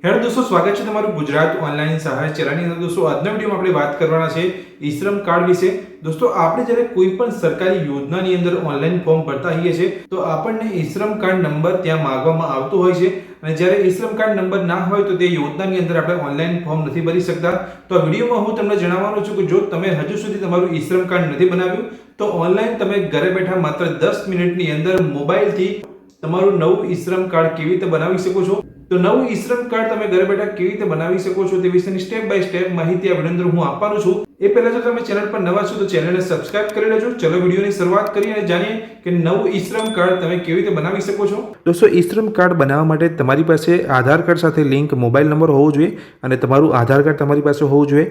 Hello દોસ્તો, સ્વાગત છે તમારું ગુજરાત ઓનલાઈન સહાય ચેનલની અંદર। દોસ્તો, આજના વિડીયોમાં આપણે વાત કરવાના છે ઈ શ્રમ કાર્ડ વિશે। દોસ્તો, આપણે જ્યારે કોઈ પણ સરકારી યોજનાની અંદર ઓનલાઈન ફોર્મ ભરતા હોઈએ છીએ તો આપણને ઈ શ્રમ કાર્ડ નંબર ત્યાં માંગવામાં આવતો હોય છે અને જ્યારે ઈ શ્રમ કાર્ડ નંબર ના હોય તો તે યોજનાની અંદર આપણે ઓનલાઈન ફોર્મ નથી ભરી શકતા। તો આ વિડીયોમાં હું તમને જણાવવાનો છું કે જો તમે હજુ સુધી તમારું ઈ શ્રમ કાર્ડ નથી બનાવ્યું તો ઓનલાઈન તમે ઘરે બેઠા માત્ર 10 મિનિટની અંદર મોબાઈલથી તમારું નવું ઈ શ્રમ કાર્ડ કેવી રીતે બનાવી શકો છો। તો નવું ઈ શ્રમ કાર્ડ તમે ઘરે બેઠા કેવી રીતે બનાવી શકો છો તે વિશેની સ્ટેપ બાય સ્ટેપ માહિતી આ વિડીયોની અંદર હું આપવાનો છું। એ પહેલા જો તમે ચેનલ પર નવા છો તો ચેનલને સબસ્ક્રાઇબ કરી લેજો। ચલો વિડીયોની શરૂઆત કરીએ અને જાણીએ કે નવું ઈ શ્રમ કાર્ડ તમે કેવી રીતે બનાવી શકો છો। દોસ્તો, ઈ શ્રમ કાર્ડ બનાવવા માટે તમારી પાસે આધાર કાર્ડ સાથે લિંક મોબાઈલ નંબર હોવો જોઈએ અને તમારું આધાર કાર્ડ તમારી પાસે હોવું જોઈએ।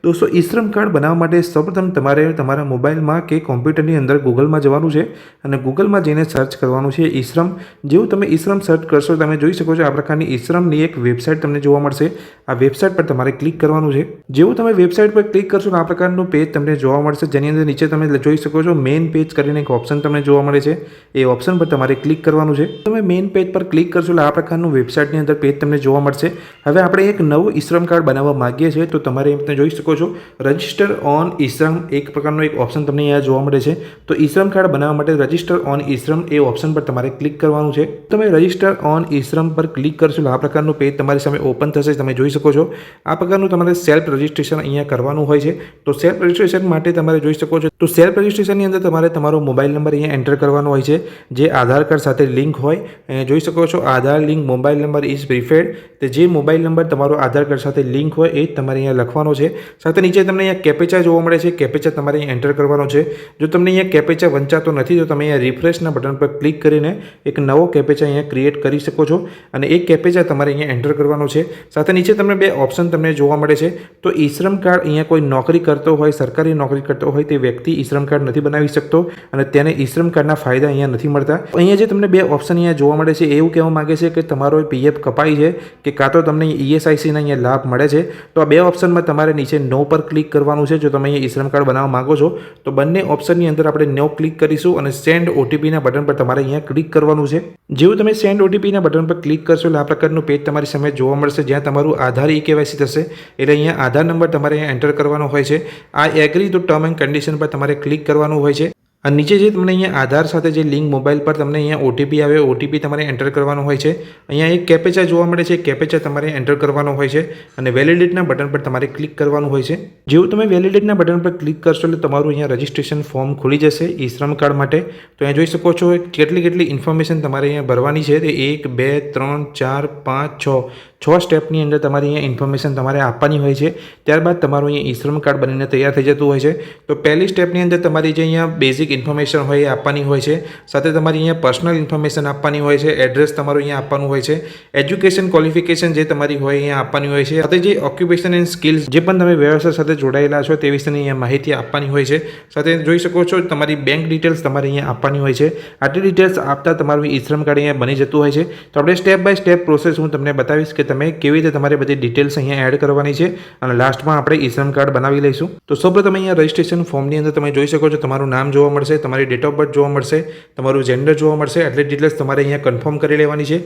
દોસ્તો, ઈ શ્રમ કાર્ડ બનાવવા માટે સૌપ્રથમ તમારે તમારા મોબાઈલમાં કે કોમ્પ્યુટરની અંદર ગૂગલમાં જવાનું છે અને ગૂગલમાં જઈને સર્ચ કરવાનું છે ઈ શ્રમ। જેવું તમે ઈ શ્રમ સર્ચ કરશો તમે જોઈ શકો છો આ પ્રકારની ઈ શ્રમની એક વેબસાઇટ તમને જોવા મળશે। આ વેબસાઇટ પર તમારે ક્લિક કરવાનું છે। જેવું તમે વેબસાઇટ પર ક્લિક કરશો આ પ્રકારનું પેજ તમને જોવા મળશે, જેની અંદર નીચે તમે જોઈ શકો છો મેઇન પેજ કરીને એક ઓપ્શન તમને જોવા મળે છે। એ ઓપ્શન પર તમારે ક્લિક કરવાનું છે। તમે મેઇન પેજ પર ક્લિક કરશો એટલે આ પ્રકારનું વેબસાઇટની અંદર પેજ તમને જોવા મળશે। હવે આપણે એક નવું ઈ શ્રમ કાર્ડ બનાવવા માંગીએ છીએ તો તમારે તમે જોઈ શકો છો રજિસ્ટર ઓન ઈ શ્રમ એક પ્રકારનો એક ઓપ્શન તમને અહીંયા જોવા મળે છે। તો ઈ શ્રમ કાર્ડ બનાવવા માટે રજિસ્ટર ઓન ઈ શ્રમ એ ઓપ્શન પર તમારે ક્લિક કરવાનું છે। તમે રજિસ્ટર ઓન ઈ શ્રમ પર ક્લિક કરશો આ પ્રકારનું પેજ તમારી સામે ઓપન થશે। તમે જોઈ શકો છો આ પ્રકારનું તમારે સેલ્ફ રજિસ્ટ્રેશન અહીંયા કરવાનું હોય છે। તો સેલ્ફ રજિસ્ટ્રેશન માટે તમારે જોઈ શકો છો તો સેલ્ફ રજિસ્ટ્રેશનની અંદર તમારે તમારો મોબાઈલ નંબર અહીંયા એન્ટર કરવાનો હોય છે જે આધાર કાર્ડ સાથે લિંક હોય। અહીંયા જોઈ શકો છો Aadhaar link mobile number is preferred. તે જે મોબાઈલ નંબર તમારો આધાર કાર્ડ સાથે લિંક હોય એ તમારે અહીંયા લખવાનો છે। સાથે નીચે તમને અહીંયા કેપેચા જોવા મળે છે, કેપેચા તમારે અહીંયા એન્ટર કરવાનો છે। જો તમને અહીંયા કેપેચા વંચાતો નથી તો તમે અહીંયા રિફ્રેશના બટન પર ક્લિક કરીને એક નવો કેપેચા અહીંયા ક્રિએટ કરી શકો છો અને એક કેપેચા તમારે અહીંયા એન્ટર કરવાનો છે। સાથે નીચે તમને બે ઓપ્શન તમને જોવા મળે છે। તો ઈ શ્રમ કાર્ડ અહીંયા કોઈ નોકરી કરતો હોય, સરકારી નોકરી કરતો હોય તે વ્યક્તિ ઈ શ્રમ કાર્ડ નથી બનાવી શકતો અને તેને ઈ શ્રમ કાર્ડના ફાયદા અહીંયા નથી મળતા। અહીંયા જે તમને બે ઓપ્શન અહીંયા જોવા મળે છે એવું કહેવા માંગે છે કે તમારો પીએફ કપાઈ છે કે કાં તો તમને ઈએસઆઈસીના અહીંયા લાભ મળે છે। તો આ બે ઓપ્શનમાં તમારે નીચે નો પર ક્લિક કરવાનું છે જો તમે અહીંયા ઈ શ્રમ કાર્ડ બનાવવા માંગો છો તો બંને ઓપ્શનની અંદર આપણે નો ક્લિક કરીશું અને સેન્ડ ઓટીપીના બટન પર તમારે અહીંયા ક્લિક કરવાનું છે। જેવું તમે સેન્ડ ઓટીપીના બટન પર ક્લિક કરશો એટલે આ પ્રકારનું પેજ તમારી સામે જોવા મળશે જ્યાં તમારું આધાર ઈ કેવાયસી થશે। એટલે અહીંયા આધાર નંબર તમારે અહીંયા એન્ટર કરવાનો હોય છે। આ agri two term and condition પર તમારે ક્લિક કરવાનું હોય છે અને નીચે જે તમને અહીંયા આધાર સાથે જે લિંક મોબાઈલ પર તમને અહીંયા ઓટીપી આવે ઓટીપી તમારે એન્ટર કરવાનો હોય છે। અહીંયા એક કેપેચા જોવા મળે છે, કેપેચા તમારે એન્ટર કરવાનો હોય છે અને વેલિડેટના બટન પર તમારે ક્લિક કરવાનું હોય છે। જેવું તમે વેલિડેટના બટન પર ક્લિક કરશો એટલે તમારું અહીંયા રજિસ્ટ્રેશન ફોર્મ ખુલી જશે ઈ શ્રમ કાર્ડ માટે। તો અહીંયા જોઈ શકો છો કેટલી ઇન્ફોર્મેશન તમારે અહીંયા ભરવાની છે તે 1 2 3 4 5 6 સ્ટેપની અંદર તમારી અહીંયા ઇન્ફોર્મેશન તમારે આપવાની હોય છે। ત્યારબાદ તમારું અહીંયા ઈ શ્રમ કાર્ડ બનીને તૈયાર થઈ જતું હોય છે। તો પહેલી સ્ટેપની અંદર તમારી જે અહીંયા બેઝિક ઇન્ફોર્મેશન હોય એ આપવાની હોય છે, સાથે તમારી અહીંયા પર્સનલ ઇન્ફોર્મેશન આપવાની હોય છે, એડ્રેસ તમારું અહીંયા આપવાનું હોય છે, એજ્યુકેશન ક્વોલિફિકેશન જે તમારી હોય અહીંયા આપવાની હોય છે, સાથે જે ઓક્યુપેશન એન્ડ સ્કિલ્સ જે પણ તમે વ્યવસાય સાથે જોડાયેલા છો તે વિશેની અહીંયા માહિતી આપવાની હોય છે। સાથે જોઈ શકો છો તમારી બેંક ડિટેલ્સ તમારે અહીંયા આપવાની હોય છે। આટલી ડિટેલ્સ આપતા તમારું ઈ શ્રમ કાર્ડ અહીંયા બની જતું હોય છે। તો આપણે સ્ટેપ બાય સ્ટેપ પ્રોસેસ હું તમને બતાવીશ કે તમે કેવી રીતે તમારી બધી ડિટેલ્સ અહીંયા એડ કરવાની છે અને લાસ્ટમાં આપણે ઈ શ્રમ કાર્ડ બનાવી લઈશું। તો સૌપ્રથમ અહીંયા રજિસ્ટ્રેશન ફોર્મની અંદર તમે જોઈ શકો છો તમારું નામ જોવા મળશે, તમારી ડેટ ઓફ બર્થ જોવા મળશે, તમારું જેન્ડર જોવા મળશે। આટલી ડિટેલ્સ તમારે અહીંયા કન્ફર્મ કરી લેવાની છે।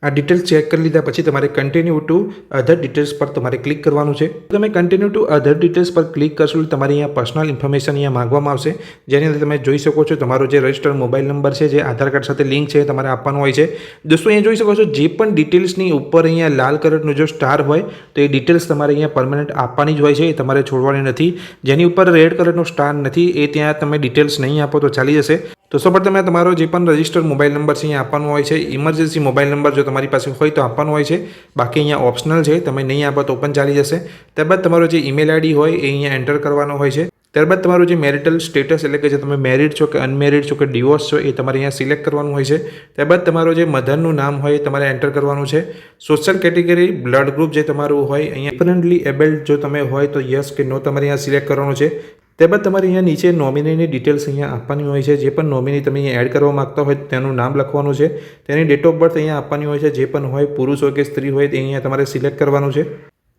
આ ડિટેલ્સ ચેક કરી લીધા પછી તમારે કન્ટિન્યુ ટુ અધર ડિટેલ્સ પર તમારે ક્લિક કરવાનું છે। તમે કન્ટિન્યુ ટુ અધર ડિટેલ્સ પર ક્લિક કરશો તમારી અહીંયા પર્સનલ ઇન્ફોર્મેશન અહીંયા માંગવામાં આવશે, જેની અંદર તમે જોઈ શકો છો તમારો જે રજિસ્ટર્ડ મોબાઈલ નંબર છે જે આધાર કાર્ડ સાથે લિંક છે તમારે આપવાનું હોય છે। દોસ્તો, અહીંયા જોઈ શકો છો જે પણ ડિટેલ્સની ઉપર અહીંયા લાલ કલરનો જો સ્ટાર હોય તો એ ડિટેલ્સ તમારે અહીંયા પરમેનન્ટ આપવાની જ હોય છે, એ તમારે છોડવાની નથી। જેની ઉપર રેડ કલરનો સ્ટાર નથી એ ત્યાં તમે ડિટેલ્સ નહીં આપો તો ચાલી જશે। તો સૌપ્રથમ તમે તમારો જે પણ રજિસ્ટર્ડ મોબાઈલ નંબર છે અહીંયા આપવાનો હોય છે। ઇમરજન્સી મોબાઈલ નંબર જો તમારી પાસે હોય તો આપવાનો હોય છે, બાકી અહીંયા ઓપ્શનલ છે, તમે નહીં આપો તો પણ ચાલી જશે। ત્યારબાદ તમારો જે ઈમેલ આઈડી હોય એ અહીંયા એન્ટર કરવાનો હોય છે। ત્યારબાદ તમારું જે મેરિટલ સ્ટેટસ એટલે કે જે તમે મેરિડ છો કે અનમેરિડ છો કે ડિવોર્સ છો એ તમારે અહીંયા સિલેક્ટ કરવાનું હોય છે। ત્યારબાદ તમારો જે મધરનું નામ હોય એ તમારે એન્ટર કરવાનું છે। સોશિયલ કેટેગરી બ્લડ ગ્રુપ જે તમારું હોય અહીંયા ડિફરન્ટલી એબલ્ડ જો તમે હોય તો યસ કે નો તમારે અહીંયા સિલેક્ટ કરવાનું છે। ત્યારબાદ તમારે અહીંયા નીચે નોમિનીની ડિટેલ્સ અહીંયા આપવાની હોય છે। જે પણ નોમિની તમે અહીંયા એડ કરવા માગતા હોય તેનું નામ લખવાનું છે, તેની ડેટ ઓફ બર્થ અહીંયા આપવાની હોય છે, જે પણ હોય પુરુષ હોય કે સ્ત્રી હોય તે અહીંયા તમારે સિલેક્ટ કરવાનું છે।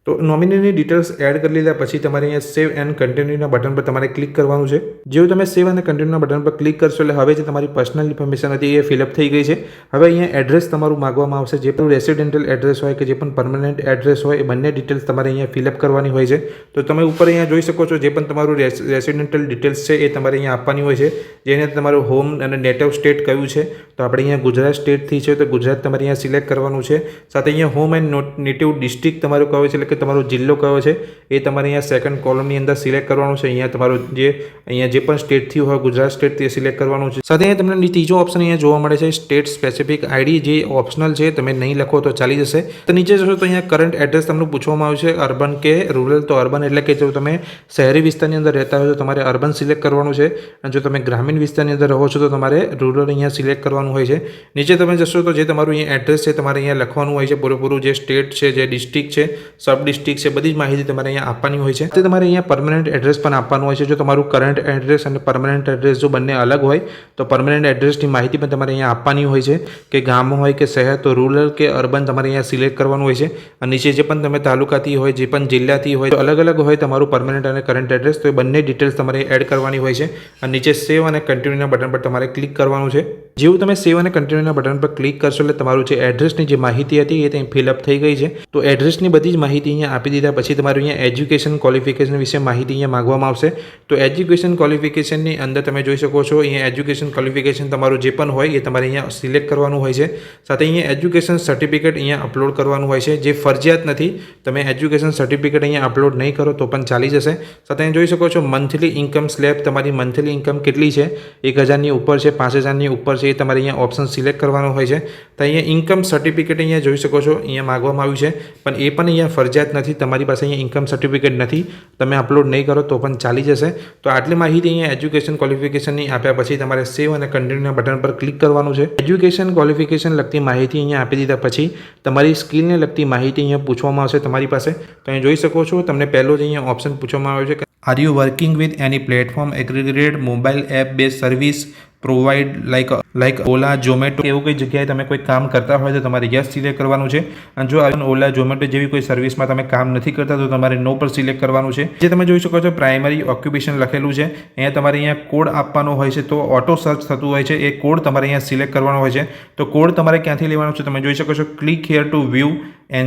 તો નોમિનીની ડિટેલ્સ એડ કરી લીધા પછી તમારે અહીંયા સેવ એન્ડ કન્ટિન્યુના બટન પર તમારે ક્લિક કરવાનું છે. જેવું તમે સેવ અને કન્ટિન્યુના બટન પર ક્લિક કરશો એટલે હવે જે તમારી પર્સનલ ઇન્ફોર્મેશન હતી એ ફિલઅપ થઈ ગઈ છે. હવે અહીંયા એડ્રેસ તમારું માગવામાં આવશે. જે પણ રેસિડેન્ટલ એડ્રેસ હોય કે જે પણ પરમનન્ટ એડ્રેસ હોય એ બંને ડિટેલ્સ તમારે અહીંયા ફિલઅપ કરવાની હોય છે. તો તમે ઉપર અહીંયા જોઈ શકો છો જે પણ તમારું રેસિડેન્ટલ ડિટેલ્સ છે એ તમારે અહીંયા આપવાની હોય છે. જેને તમારું હોમ અને નેટિવ સ્ટેટ કયું છે, તો આપણે અહીંયા ગુજરાત સ્ટેટથી છે તો ગુજરાત તમારે અહીંયા સિલેક્ટ કરવાનું છે. સાથે અહીંયા હોમ એન્ડ નેટિવ ડિસ્ટ્રિક્ટ તમારું કયો છે એટલે કે તમારો જિલ્લો કયો છે એ તમારે અહીંયા સેકન્ડ કોલમની અંદર સિલેક્ટ કરવાનું છે. અહીંયા તમારું અહીંયા જે પણ સ્ટેટથી હોય ગુજરાત સ્ટેટ તે સિલેક્ટ કરવાનું છે. સાથે અહીંયા તમને ત્રીજો ઓપ્શન અહીંયા જોવા મળે છે સ્ટેટ સ્પેસિફિક આઈડી, જે ઓપ્શનલ છે. તમે નહીં લખો તો ચાલી જશે. તો નીચે જશો તો અહીંયા કરંટ એડ્રેસ તમને પૂછવામાં આવશે અર્બન કે રૂરલ. તો અર્બન એટલે કે જો તમે શહેરી વિસ્તારની અંદર રહેતા હોય તો તમારે અર્બન સિલેક્ટ કરવાનું છે, અને જો તમે ગ્રામીણ વિસ્તારની અંદર રહો છો તો તમારે રૂરલ અહીંયા સિલેક્ટ કરવાનું હોય છે. નીચે તમે જશો તો જે તમારું અહીંયા એડ્રેસ છે તમારે અહીંયા લખવાનું હોય છે પૂરેપૂરું, જે સ્ટેટ છે, જે ડિસ્ટ્રિક્ટ છે, સબ ડિસ્ટ્રિક્ટ છે, બધી જ માહિતી તમારે અહીંયા આપવાની હોય છે. તે તમારે અહીંયા પરમનન્ટ એડ્રેસ પણ આપવાનું હોય છે. જો તમારું કરંટ એડ્રેસ અને પરમનન્ટ એડ્રેસ જો બંને અલગ હોય તો પરમનન્ટ એડ્રેસની માહિતી પણ તમારે અહીંયા આપવાની હોય છે, કે ગામ હોય કે શહેર, તો રૂરલ કે અર્બન તમારે અહીંયા સિલેક્ટ કરવાનું હોય છે. અને નીચે જે પણ તમે તાલુકાથી હોય, જે પણ જિલ્લાથી હોય, તો અલગ અલગ હોય તમારું પરમનન્ટ અને કરંટ એડ્રેસ, તો એ બંને ડિટેલ્સ તમારે એડ કરવાની હોય છે. અને નીચે સેવ અને કન્ટિન્યુના બટન પર તમારે ક્લિક કરવાનું છે. જેવું તમે સેવ અને કન્ટિન્યુના બટન પર ક્લિક કરશો એટલે તમારું જે એડ્રેસની જે માહિતી હતી એ ત્યાં ફિલઅપ થઈ ગઈ છે. તો એડ્રેસની બધી જ માહિતી અહીંયા આપી દીધા પછી તમારું અહીંયા એજ્યુકેશન ક્વોલિફિકેશન વિશે માહિતી અહીંયા માંગવામાં આવશે. તો એજ્યુકેશન ક્વોલિફિકેશનની અંદર તમે જોઈ શકો છો અહીંયા એજ્યુકેશન ક્વોલિફિકેશન તમારું જે પણ હોય એ તમારે અહીંયા સિલેક્ટ કરવાનું હોય છે. સાથે અહીંયા એજ્યુકેશન સર્ટિફિકેટ અહીંયા અપલોડ કરવાનું હોય છે, જે ફરજિયાત નથી. તમે એજ્યુકેશન સર્ટિફિકેટ અહીંયા અપલોડ નહીં કરો તો પણ ચાલી જશે. સાથે અહીં જોઈ શકો છો મંથલી ઇન્કમ સ્લેબ, તમારી મંથલી ઇન્કમ કેટલી છે, 1000ની ઉપર છે, 5000ની ઉપર છે, એ તમારે અહીંયા ઓપ્શન સિલેક્ટ કરવાનો હોય છે. તો અહીંયા ઇન્કમ સર્ટિફિકેટ અહીંયા જોઈ શકો છો અહીંયા માગવામાં આવ્યું છે, પણ એ પણ અહીંયા ફરજિયાત નથી. તમારી પાસે અહીંયા ઇન્કમ સર્ટિફિકેટ નથી, તમે અપલોડ નહીં કરો તો પણ ચાલી જશે. તો આટલી માહિતી અહીંયા એજ્યુકેશન ક્વોલિફિકેશનની આપ્યા પછી તમારે સેવ અને કન્ટિન્યુના બટન પર ક્લિક કરવાનું છે. એજ્યુકેશન ક્વોલિફિકેશન લગતી માહિતી અહીંયા આપી દીધા પછી તમારી સ્કિલને લગતી માહિતી અહીંયા પૂછવામાં આવશે તમારી પાસે. તો અહીં જોઈ શકો છો તમને પહેલો જ અહીંયા ઓપ્શન પૂછવામાં આવ્યો છે, are you working with any platform aggregated mobile app base service provide like Ola, Zomato, એવું કોઈ જગ્યાએ તમે કોઈ કામ કરતા હોય તો તમારે યસ સિલેક્ટ કરવાનું છે. અને જો ઓલા, ઝોમેટો જેવી કોઈ સર્વિસમાં તમે કામ નથી કરતા તો તમારે નો પર સિલેક્ટ કરવાનું છે. જે તમે જોઈ શકો છો પ્રાઇમરી ઓક્યુપેશન લખેલું છે, અહીંયા તમારે અહીંયા કોડ આપવાનો હોય છે. તો ઓટો સર્ચ થતું હોય છે, એ કોડ તમારે અહીંયા સિલેક્ટ કરવાનો હોય છે. તો કોડ તમારે ક્યાંથી લેવાનો છે તમે જોઈ શકો છો click here two view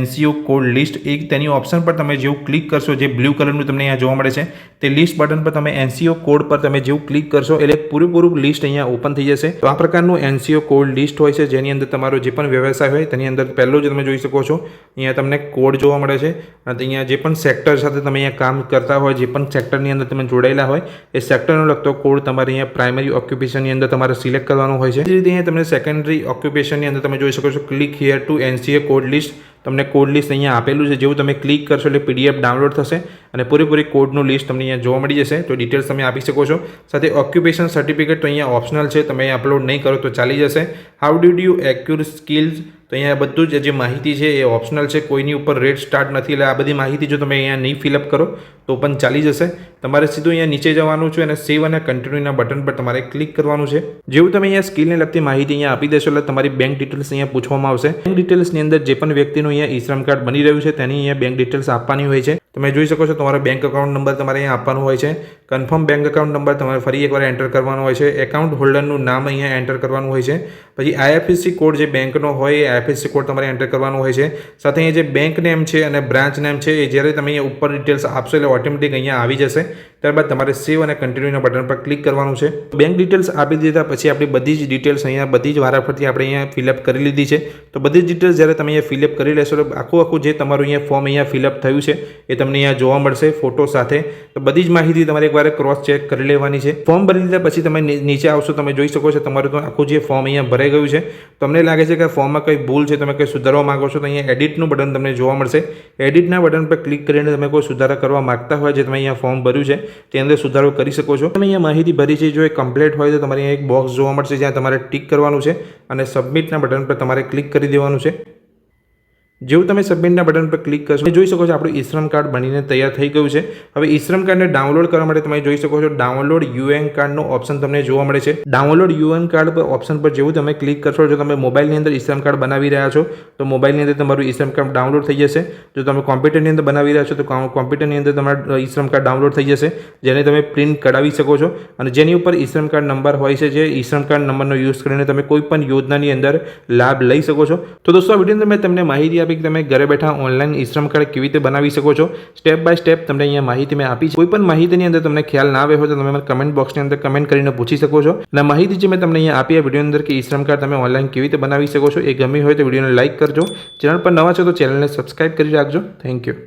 NCO code list. એક તેની ઓપ્શન પર તમે જેવું ક્લિક કરશો, જે બ્લુ કલરનું તમને અહીંયા જોવા મળે છે તે લિસ્ટ બટન પર તમે NCO કોડ પર તમે જેવું ક્લિક કરશો એટલે પૂરેપૂરું લિસ્ટ અહીંયા ઓપન થઈ જશે. તો આ પ્રકારનું NCO કોડ લિસ્ટ હોય છે, જેની અંદર તમારો જે પણ વ્યવસાય હોય તેની અંદર પહેલો જ તમે જોઈ શકો છો અહીંયા તમને કોડ જોવા મળે છે. અને અહીંયા જે પણ સેક્ટર સાથે તમે અહીંયા કામ કરતા હોય, જે પણ સેક્ટરની અંદર તમે જોડાયેલા હોય એ સેક્ટરનો લગતો કોડ તમારે અહીંયા પ્રાઇમરી ઓક્યુપેશનની અંદર તમારે સિલેક્ટ કરવાનો હોય છે. એ રીતે અહીંયા તમને સેકન્ડરી ઓક્યુપેશનની અંદર તમે જોઈ શકો છો click here two NCO code list. તમને કોડ લિસ્ટ અહીંયા આપેલું છે. જેવું તમે ક્લિક કરશો એટલે PDF ડાઉનલોડ થશે અને પૂરેપૂરી કોડનું લિસ્ટ તમને અહીંયા જોવા મળી જશે. તો ડિટેલ્સ તમે આપી શકો છો. સાથે ઓક્યુપેશન સર્ટિફિકેટ તો અહીંયા ઓપ્શનલ છે, તમે અપલોડ નહીં કરો તો ચાલી જશે. હાઉ ડીડ યુ એક્યુર સ્કિલ્સ, તો અહીંયા બધું જ જે માહિતી છે એ ઓપ્શનલ છે, કોઈની ઉપર રેટ સ્ટાર્ટ નથી. એટલે આ બધી માહિતી જો તમે અહીંયા નહીં ફિલઅપ કરો તો પણ ચાલી જશે. તમારે સીધું અહીંયા નીચે જવાનું છે અને સેવ અને કન્ટિન્યુના બટન પર તમારે ક્લિક કરવાનું છે. જેવું તમે અહીંયા સ્કિલને લગતી માહિતી અહીંયા આપી દેશો એટલે તમારી બેંક ડિટેલ્સ અહીંયા પૂછવામાં આવશે. બેંક ડિટેલ્સની અંદર જે પણ વ્યક્તિનું અહીંયા ઈ-શ્રમ કાર્ડ બની રહ્યું છે તેની અહીંયા બેંક ડિટેલ્સ આપવાની હોય છે. તમે જોઈ શકો છો તમારો બેંક એકાઉન્ટ નંબર તમારે અહીંયા આપવાનો હોય છે. કન્ફર્મ બેંક એકાઉન્ટ નંબર તમારે ફરી એકવાર એન્ટર કરવાનો હોય છે. એકાઉન્ટ હોલ્ડરનું નામ અહીંયા એન્ટર કરવાનું હોય છે. પછી IFSC કોડ જે બેંકનો હોય એ IFSC કોડ તમારે એન્ટર કરવાનો હોય છે. સાથે અહીંયા જે બેંક નેમ છે અને બ્રાન્ચ નેમ છે એ જ્યારે તમે અહીંયા ઉપર ડિટેલ્સ આપશો એટલે ઓટોમેટિક અહીંયા આવી જશે. ત્યારબાદ તમારે સેવ અને કન્ટિન્યુના બટન પર ક્લિક કરવાનું છે. બેંક ડિટેલ્સ આપી દીધા પછી આપણી બધી જ ડિટેલ્સ અહીંયા બધી જ વારાફરતી આપણે અહીંયા ફિલઅપ કરી લીધી છે. તો બધી જ ડિટેલ્સ જ્યારે તમે અહીંયા ફિલઅપ કરી લેશો તો આખું જે તમારું અહીંયા ફોર્મ અહીંયા ફિલઅપ થયું છે એ તમને અહીંયા જોવા મળશે ફોટો સાથે. તો બધી જ માહિતી તમારે એકવાર ક્રોસ ચેક કરી લેવાની છે. ફોર્મ ભરી લીધા પછી તમે નીચે આવશો, તમે જોઈ શકો છો તમારું તો આખું જે ફોર્મ અહીંયા ભરાઈ ગયું છે. તમને લાગે છે કે ફોર્મમાં કંઈ ભૂલ છે, તમે કંઈ સુધારવા માંગો છો તો અહીંયા એડિટનું બટન તમને જોવા મળશે. એડિટના બટન પર ક્લિક કરીને તમે કોઈ સુધારા કરવા માંગતા હોય જે તમે અહીંયા ફોર્મ ભર્યું છે તે અંદર સુધારો કરી શકો છો. તમે અહીંયા માહિતી ભરી છે જો એ કમ્પ્લીટ હોય તો તમારે અહીંયા એક બોક્સ જોવા મળશે જ્યાં તમારે ટિક કરવાનું છે અને સબમિટના બટન પર તમારે ક્લિક કરી દેવાનું છે. જેવું તમે સબમિટના બટન પર ક્લિક કરશો જોઈ શકો છો આપણું ઈ શ્રમ કાર્ડ બનીને તૈયાર થઈ ગયું છે। હવે ઈ શ્રમ કાર્ડને ડાઉનલોડ કરવા માટે તમે જોઈ શકો છો ડાઉનલોડ યુએન કાર્ડનો ઓપ્શન તમને જોવા મળે છે। ડાઉનલોડ યુએન કાર્ડ પર ઓપ્શન પર જેવું તમે ક્લિક કરશો, જો તમે મોબાઈલની અંદર ઈ શ્રમ કાર્ડ બનાવી રહ્યા છો તો મોબાઈલની અંદર તમારું ઈ શ્રમ કાર્ડ ડાઉનલોડ થઈ જશે। જો તમે કોમ્પ્યુટરની અંદર બનાવી રહ્યા છો તો કોમ્પ્યુટરની અંદર તમારું ઈ શ્રમ કાર્ડ ડાઉનલોડ થઈ જશે, જેને તમે પ્રિન્ટ કઢાવી શકો છો અને જેની ઉપર ઈ શ્રમ કાર્ડ નંબર હોય છે, જે ઈ શ્રમ કાર્ડ નંબરનો યુઝ કરીને તમે કોઈ પણ યોજનાની અંદર લાભ લઈ શકો છો। તો દોસ્તો આ વિડીયોની અંદર મેં તમને માહિતી આપી કે તમે ઘરે બેઠા ઓનલાઈન ઈ શ્રમ કાર્ડ કેવી રીતે બનાવી શકો છો। સ્ટેપ બાય સ્ટેપ તમને અહીંયા માહિતી મેં આપી છે। કોઈ પણ માહિતીની અંદર તમને ખ્યાલ ના આવે હોય તો તમે મને કમેન્ટ બોક્સની અંદર કમેન્ટ કરીને પૂછી શકો છો। અને માહિતી જે મેં તમને અહીંયા આપી આ વિડીયોની અંદર કે ઈ શ્રમ કાર્ડ તમે ઓનલાઈન કેવી રીતે બનાવી શકો છો એ ગમી હોય તો વિડીયોને લાઇક કરજો। ચેનલ પર નવા છો તો ચેનલને સબસ્ક્રાઇબ કરી રાખજો। Thank you.